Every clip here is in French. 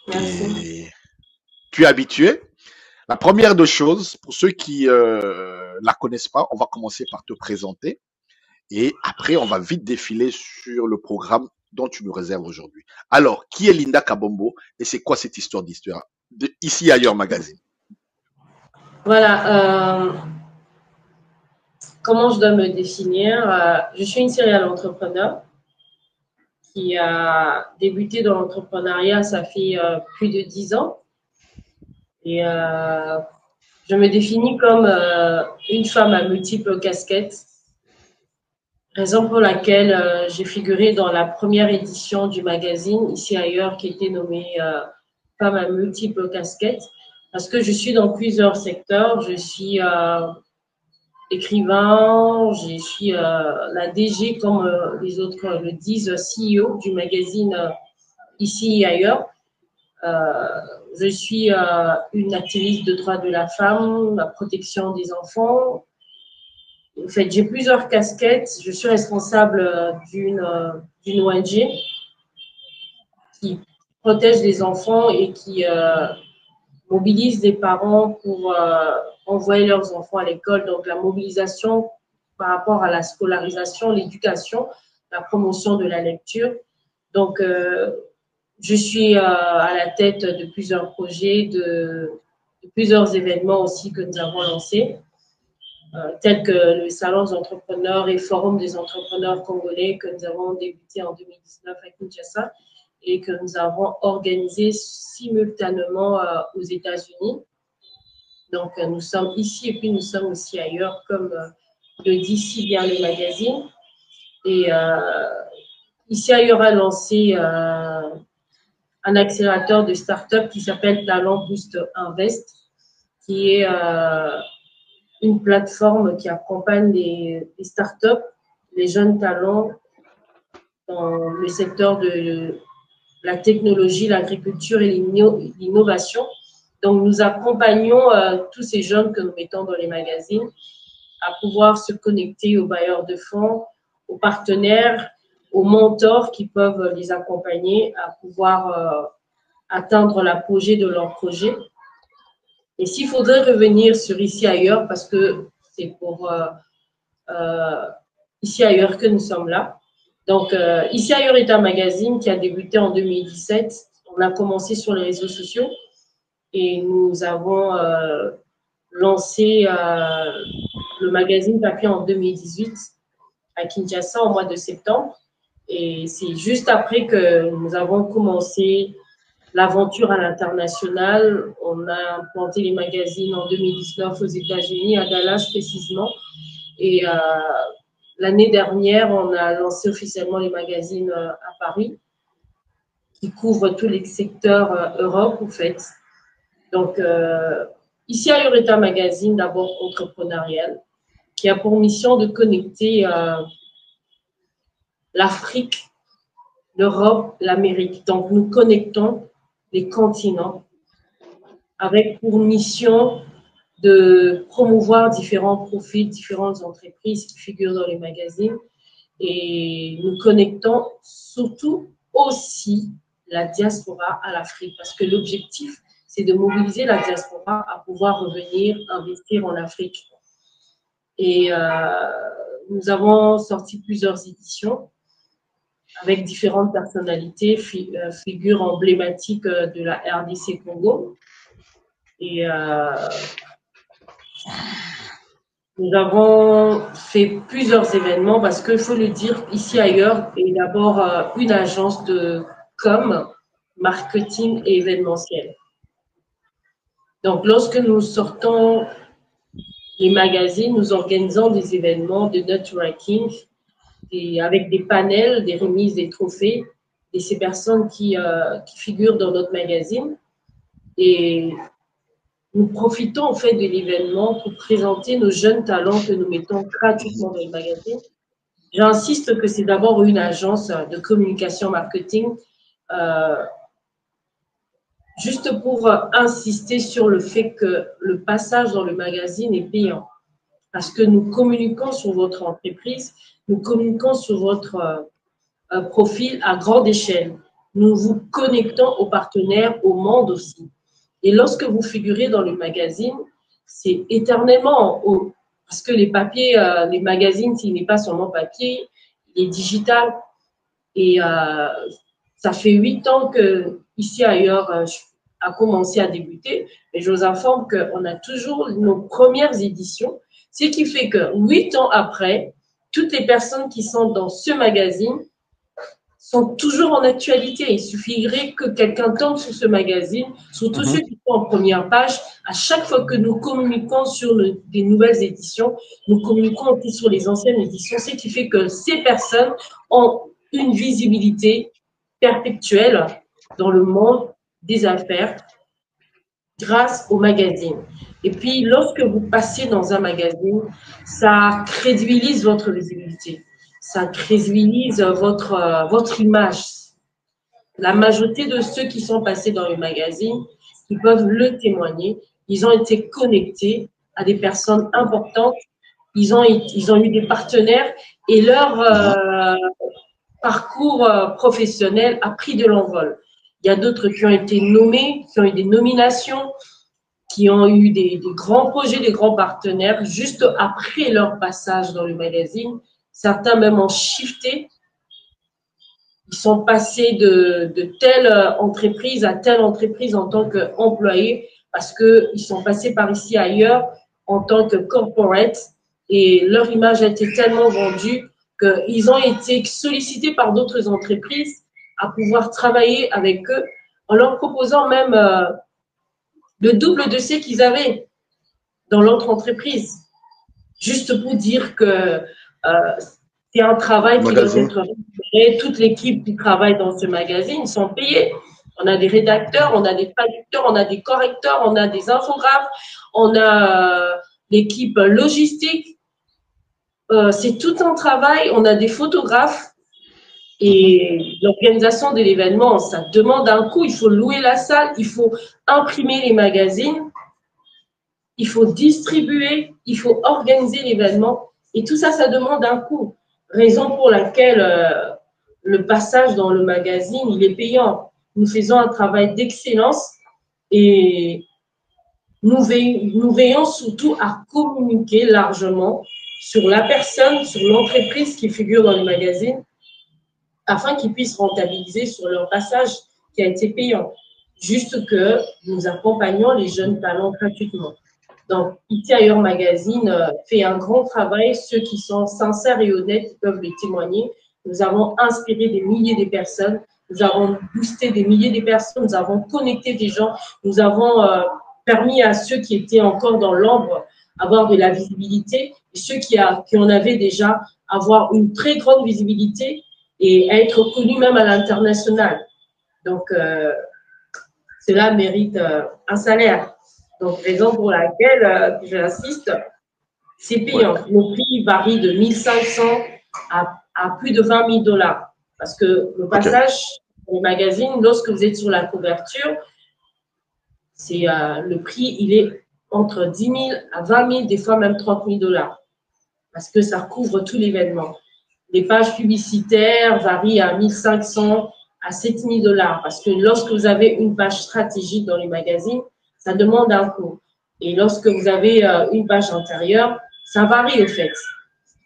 Merci. et tu es habitué. La première des choses, pour ceux qui la connaissent pas, on va commencer par te présenter et après on va vite défiler sur le programme dont tu nous réserves aujourd'hui. Alors, qui est Linda Kabombo et c'est quoi cette histoire d'histoire de Ici Ailleurs Magazine? Voilà, comment je dois me définir? Je suis une serial entrepreneur qui a débuté dans l'entrepreneuriat, ça fait plus de 10 ans. Et je me définis comme une femme à multiples casquettes, raison pour laquelle j'ai figuré dans la première édition du magazine Ici Ailleurs qui était nommée Femme à multiples casquettes, parce que je suis dans plusieurs secteurs. Je suis écrivain, je suis la DG, comme les autres le disent, CEO du magazine Ici et Ailleurs. Euh, je suis une activiste de droits de la femme, la protection des enfants. En fait, j'ai plusieurs casquettes. Je suis responsable d'une ONG qui protège les enfants et qui mobilise les parents pour envoyer leurs enfants à l'école. Donc, la mobilisation par rapport à la scolarisation, l'éducation, la promotion de la lecture. Donc, je suis à la tête de plusieurs projets, de plusieurs événements aussi que nous avons lancés, tels que le Salon des entrepreneurs et Forum des entrepreneurs congolais que nous avons débuté en 2019 à Kinshasa et que nous avons organisé simultanément aux États-Unis. Donc, nous sommes ici et puis nous sommes aussi ailleurs, comme le dit si bien le magazine. Et ici ailleurs a lancé un accélérateur de start-up qui s'appelle Talent Boost Invest, qui est une plateforme qui accompagne les start-up, les jeunes talents dans le secteur de la technologie, l'agriculture et l'innovation. Donc, nous accompagnons tous ces jeunes que nous mettons dans les magazines à pouvoir se connecter aux bailleurs de fonds, aux partenaires, aux mentors qui peuvent les accompagner à pouvoir atteindre l'apogée de leur projet. Et s'il faudrait revenir sur Ici Ailleurs, parce que c'est pour Ici Ailleurs que nous sommes là. Donc, Ici Ailleurs est un magazine qui a débuté en 2017. On a commencé sur les réseaux sociaux et nous avons lancé le magazine papier en 2018 à Kinshasa au mois de septembre. Et c'est juste après que nous avons commencé l'aventure à l'international. On a implanté les magazines en 2019 aux États-Unis, à Dallas précisément. Et l'année dernière, on a lancé officiellement les magazines à Paris, qui couvrent tous les secteurs Europe, en fait. Donc, Ici Ailleurs est un magazine d'abord entrepreneurial qui a pour mission de connecter l'Afrique, l'Europe, l'Amérique. Donc, nous connectons les continents avec pour mission de promouvoir différents profils, différentes entreprises qui figurent dans les magazines. Et nous connectons surtout aussi la diaspora à l'Afrique parce que l'objectif, c'est de mobiliser la diaspora à pouvoir revenir investir en Afrique. Et nous avons sorti plusieurs éditions avec différentes personnalités, figures emblématiques de la RDC Congo. Et nous avons fait plusieurs événements parce qu'il faut le dire, Ici Ailleurs est d'abord une agence de com, marketing et événementiel. Donc, lorsque nous sortons les magazines, nous organisons des événements de networking avec des panels, des remises, des trophées de ces personnes qui figurent dans notre magazine. Et nous profitons en fait de l'événement pour présenter nos jeunes talents que nous mettons gratuitement dans le magazine. J'insiste que c'est d'abord une agence de communication marketing, juste pour insister sur le fait que le passage dans le magazine est payant. Parce que nous communiquons sur votre entreprise, nous communiquons sur votre profil à grande échelle. nous vous connectons aux partenaires, au monde aussi. Et lorsque vous figurez dans le magazine, c'est éternellement, parce que les papiers, les magazines, s'il n'est pas seulement papier, il est digital. Et ça fait 8 ans que, ici ailleurs, a commencé à débuter. Et je vous informe qu'on a toujours nos premières éditions, ce qui fait que 8 ans après, toutes les personnes qui sont dans ce magazine sont toujours en actualité. Il suffirait que quelqu'un tombe sur ce magazine, surtout ceux qui sont en première page. À chaque fois que nous communiquons sur des nouvelles éditions, nous communiquons aussi sur les anciennes éditions, ce qui fait que ces personnes ont une visibilité perpétuelle dans le monde des affaires grâce au magazine. Et puis, lorsque vous passez dans un magazine, ça crédibilise votre visibilité. Ça crédibilise votre image. La majorité de ceux qui sont passés dans le magazine, ils peuvent le témoigner. Ils ont été connectés à des personnes importantes. Ils ont eu des partenaires et leur parcours professionnel a pris de l'envol. Il y a d'autres qui ont été nommés, qui ont eu des nominations, qui ont eu des grands projets, des grands partenaires, juste après leur passage dans le magazine. Certains même ont shifté. Ils sont passés de telle entreprise à telle entreprise en tant qu'employés parce qu'ils sont passés par ici ailleurs en tant que corporate et leur image a été tellement vendue qu'ils ont été sollicités par d'autres entreprises à pouvoir travailler avec eux en leur proposant même le double de ce qu'ils avaient dans l'autre entreprise. Juste pour dire que c'est un travail qui doit être rémunéré. Toute l'équipe qui travaille dans ce magazine sont payés. On a des rédacteurs, on a des traducteurs, on a des correcteurs, on a des infographes, on a l'équipe logistique. C'est tout un travail. On a des photographes. Et l'organisation de l'événement, ça demande un coût. Il faut louer la salle, il faut imprimer les magazines, il faut distribuer, il faut organiser l'événement. Et tout ça, ça demande un coût. Raison pour laquelle le passage dans le magazine, il est payant. Nous faisons un travail d'excellence et nous veillons surtout à communiquer largement sur la personne, sur l'entreprise qui figure dans le magazine, afin qu'ils puissent rentabiliser sur leur passage qui a été payant. Juste que nous accompagnons les jeunes talents gratuitement. Donc, Ici Ailleurs Magazine fait un grand travail. Ceux qui sont sincères et honnêtes peuvent le témoigner. Nous avons inspiré des milliers de personnes. Nous avons boosté des milliers de personnes. Nous avons connecté des gens. Nous avons permis à ceux qui étaient encore dans l'ombre avoir de la visibilité. Et ceux qui en avaient déjà avoir une très grande visibilité et être connus même à l'international. Donc, cela mérite un salaire. Donc, raison pour laquelle j'insiste, c'est payant. Ouais. Le prix varie de 1 500 à plus de 20 000 $. Parce que le passage au magazine, lorsque vous êtes sur la couverture, c'est le prix, il est entre 10 000 à 20 000, des fois même 30 000 $. Parce que ça couvre tout l'événement. Les pages publicitaires varient à 1 500 à 7 000 $. Parce que lorsque vous avez une page stratégique dans les magazines, ça demande un coût. Et lorsque vous avez une page intérieure, ça varie au fait.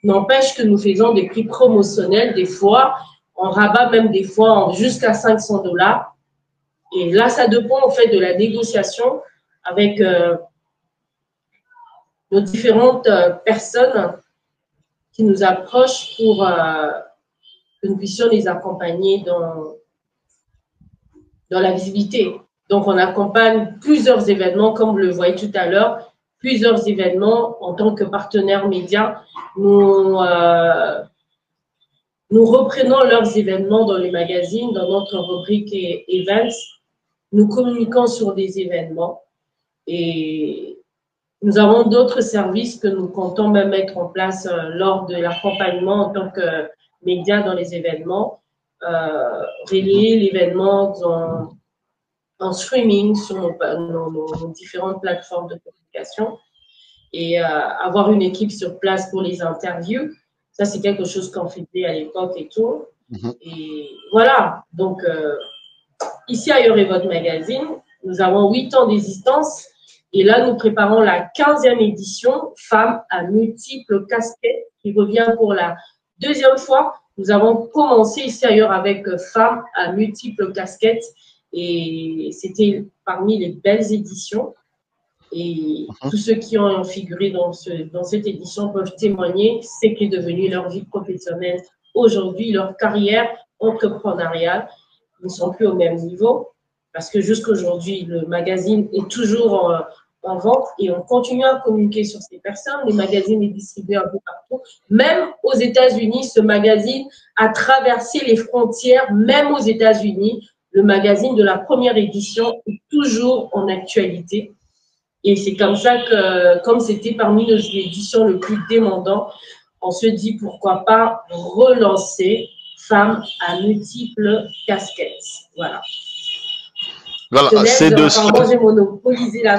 N'empêche que nous faisons des prix promotionnels, des fois, on rabat même des fois jusqu'à 500 $. Et là, ça dépend en fait de la négociation avec nos différentes personnes qui nous approchent pour que nous puissions les accompagner dans la visibilité. Donc, on accompagne plusieurs événements, comme vous le voyez tout à l'heure, plusieurs événements en tant que partenaire média. Nous reprenons leurs événements dans les magazines, dans notre rubrique Events. Nous communiquons sur des événements et nous avons d'autres services que nous comptons même mettre en place lors de l'accompagnement en tant que média dans les événements. Relayer l'événement en streaming sur nos différentes plateformes de communication et avoir une équipe sur place pour les interviews. Ça, c'est quelque chose qu'on faisait à l'époque et tout. Et voilà, donc Ici Ailleurs est votre magazine. Nous avons 8 ans d'existence et là, nous préparons la 15e édition Femmes à multiples casquettes qui revient pour la 2e fois. Nous avons commencé Ici Ailleurs avec Femmes à multiples casquettes et c'était parmi les belles éditions. Et tous ceux qui ont figuré dans cette édition peuvent témoigner ce qu'est devenu leur vie professionnelle aujourd'hui, leur carrière entrepreneuriale. Ils ne sont plus au même niveau parce que jusqu'à aujourd'hui, le magazine est toujours en vente et on continue à communiquer sur ces personnes. Le magazine est distribué un peu partout. Même aux États-Unis, ce magazine a traversé les frontières. Même aux États-Unis, le magazine de la première édition est toujours en actualité. Et c'est comme ça que, comme c'était parmi nos éditions le plus demandant, on se dit pourquoi pas relancer Femmes à multiples casquettes. Voilà. Voilà, c'est de j'ai monopolisé la